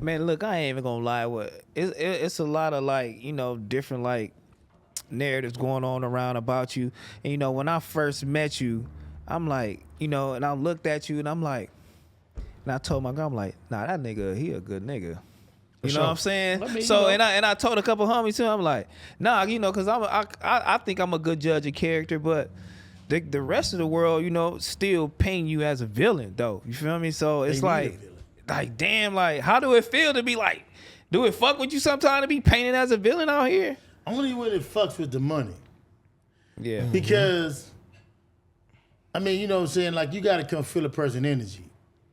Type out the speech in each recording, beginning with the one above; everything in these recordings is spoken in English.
Man, look, I ain't even gonna lie. It's a lot of like, different like narratives going on around about you. And when I first met you, I'm like, and I looked at you and I'm like, and I told my girl, I'm like, nah, that nigga, he a good nigga. You know what I'm saying? And I told a couple homies too. I'm like, nah, because I think I'm a good judge of character, but the rest of the world, still paint you as a villain though. You feel me? So it's like damn, like how do it feel to be like? Do it fuck with you sometimes to be painted as a villain out here? Only when it fucks with the money. Yeah. Because, I mean, you know what I'm saying? Like, you got to come feel a person's energy.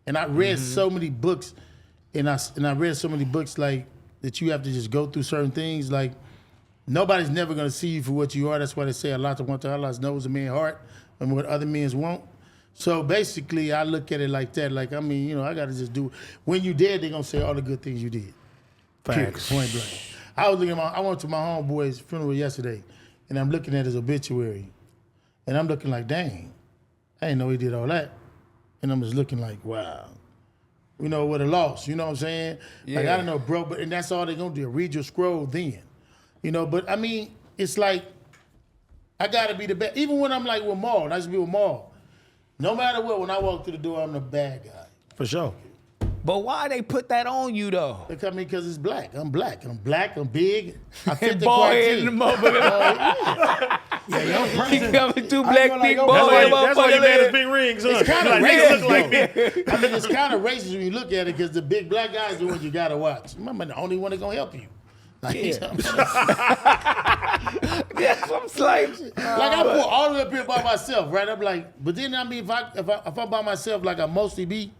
And I read so many books, and I read so many books, like, that you have to just go through certain things. Like, nobody's never going to see you for what you are. That's why they say Allah knows a man's heart and what other men's want. So, basically, I look at it like that. Like, I mean, I got to just do it. When you dead, they're going to say all the good things you did. Facts. Point blank. I went to my homeboy's funeral yesterday, and I'm looking at his obituary, and I'm looking like, dang, I didn't know he did all that. And I'm just looking like, wow. What a loss, you know what I'm saying? Yeah. Like, I don't know, bro, and that's all they're gonna do, read your scroll then. But I mean, it's like, I gotta be the best. Even when I'm like with Maul, I used to be with Maul. No matter what, when I walk through the door, I'm the bad guy. For sure. But why they put that on you though? Because it's black. I'm black. I'm big. I fit the Bald criteria. head in the motherfucker. Yeah, He coming too black, big bald head That's why you made his motherfucker. big rings, huh? It's kind of Like, niggas look like me. racist, I mean, it's kind of racist when you look at it because the big black guys are the ones you gotta watch. I'm the only one that's gonna help you. Like, Yeah. Yeah, I'm like, I put all the way up here by myself, right? I'm like, but then I mean, if I'm by myself, like I mostly be,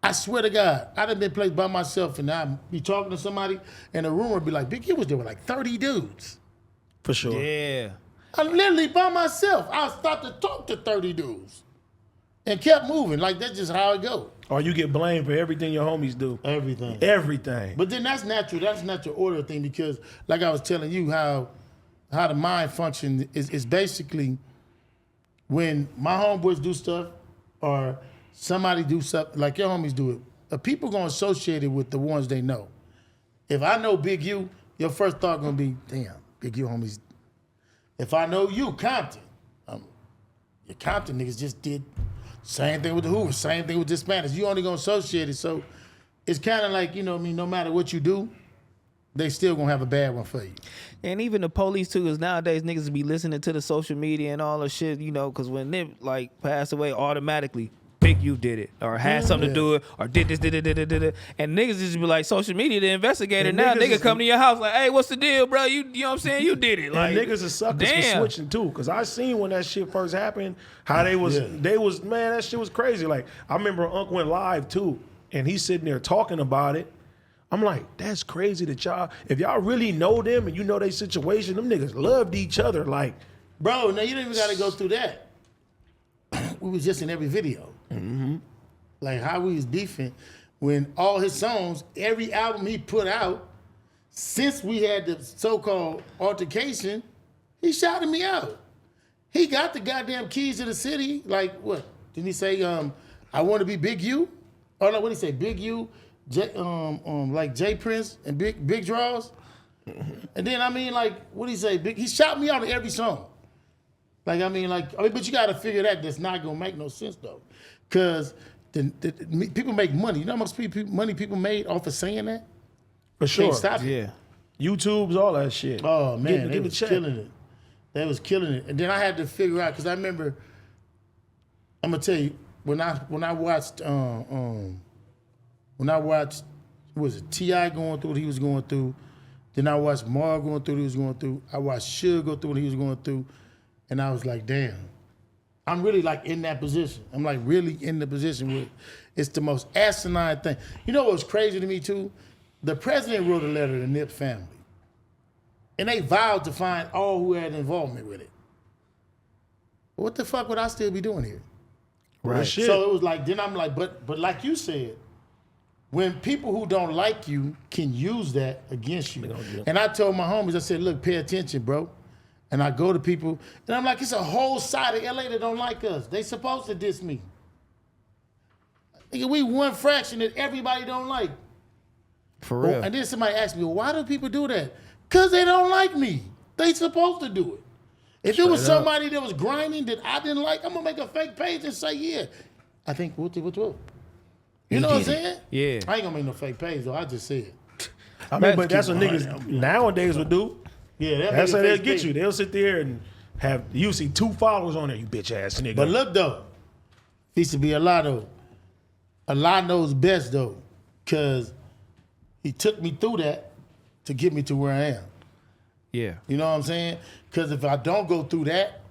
I swear to God, I'd have been placed by myself and I'd be talking to somebody and the room would be like, Big, you was there with like 30 dudes. For sure. yeah. I'm literally by myself. I started to talk to 30 dudes and kept moving. Like, that's just how it goes. Or you get blamed for everything your homies do. Everything. Everything. But then that's natural. That's a natural order thing because, like I was telling you, how the mind function is basically when my homeboys do stuff or somebody do something, like your homies do it, people going to associate it with the ones they know. If I know Big U, your first thought going to be, damn, Big U homies. If I know you, Compton, your Compton niggas just did same thing with the Hoovers, same thing with the Hispanics. You only going to associate it. So it's kind of like, no matter what you do, they still going to have a bad one for you. And even the police too, because nowadays niggas be listening to the social media and all the shit, because when Nip passed away, automatically, Big U did it, or had something to do with it, or did this, did it. And niggas just be like, social media, the investigator. And now nigga come to your house like, hey, what's the deal, bro? You know what I'm saying? You did it. Like, and niggas are suckers for switching too. Cause I seen when that shit first happened, how they was, man, that shit was crazy. Like, I remember Unc went live too, and he's sitting there talking about it. I'm like, that's crazy that y'all, if y'all really know them and you know their situation, them niggas loved each other. Like, bro, now you don't even gotta go through that. We was just in every video. Mm-hmm. Like how we was beefing when all his songs, every album he put out, since we had the so-called altercation, he shouted me out. He got the goddamn keys to the city. Like what? Didn't he say, I want to be Big U? Oh no, what did he say? Big U, like J Prince and Big Draws? And then what did he say? He shouted me out in every song. But you gotta figure that's not gonna make no sense though. Cause people make money. You know how much money people made off of saying that? For sure. Can't stop it. yeah. YouTube's, all that shit. Oh man, they get was check. killing it. They was killing it. And then I had to figure out, cause I remember, I'm gonna tell you, when I watched was it T.I. going through what he was going through, then I watched Mar going through what he was going through, I watched Suge go through what he was going through, and I was like, damn. I'm really in that position. I'm really in the position where it's the most asinine thing. You know what's crazy to me too? The president wrote a letter to the Nip family. And they vowed to find all who had involvement with it. What the fuck would I still be doing here? Right. Shit. So it was then I'm like, but like you said, when people who don't like you can use that against you. And I told my homies, I said, look, pay attention, bro. And I go to people, and I'm like, it's a whole side of LA that don't like us. They supposed to diss me. Nigga, we one fraction that everybody don't like. For real. And then somebody asked me, well, why do people do that? Because they don't like me. They supposed to do it. If it was somebody that was grinding that I didn't like, I'm going to make a fake page and say, yeah, I think what. You know what I'm saying? Yeah. I ain't going to make no fake page, though. I just said it. I mean, but that's what niggas nowadays would do. Yeah, that's how they'll get you. They'll sit there and have you see 2 followers on there, you bitch ass nigga. But look though, needs to be a lot though. A lot knows best though, cause he took me through that to get me to where I am. Yeah. You know what I'm saying? Cause if I don't go through that,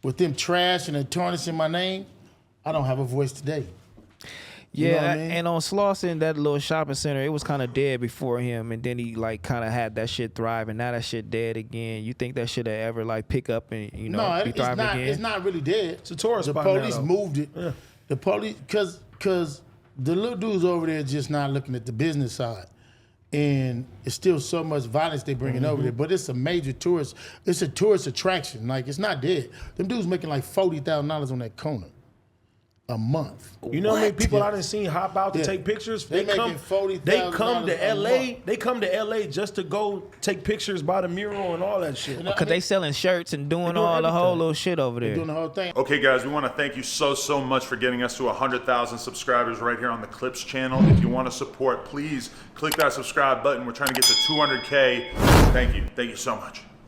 with them trashing and tarnishing my name, I don't have a voice today. You know what I mean? And on Slauson, that little shopping center, it was kind of dead before him, and then he like kind of had that shit thrive, and now that shit dead again. You think that should have ever like pick up and be thriving again? It's not really dead. It's a tourist The spot police now, moved it. Yeah. The police, cause the little dudes over there just not looking at the business side, and it's still so much violence they bringing over there. But it's a major tourist. It's a tourist attraction. Like it's not dead. Them dudes making like $40,000 on that corner a month. You know how many people I done seen hop out to take pictures? They come to LA. They come to LA just to go take pictures by the mural and all that shit. Because they selling shirts and doing all the whole little shit over there. Doing the whole thing. Okay, guys, we want to thank you so much for getting us to 100,000 subscribers right here on the Clips channel. If you want to support, please click that subscribe button. We're trying to get to 200K. Thank you so much.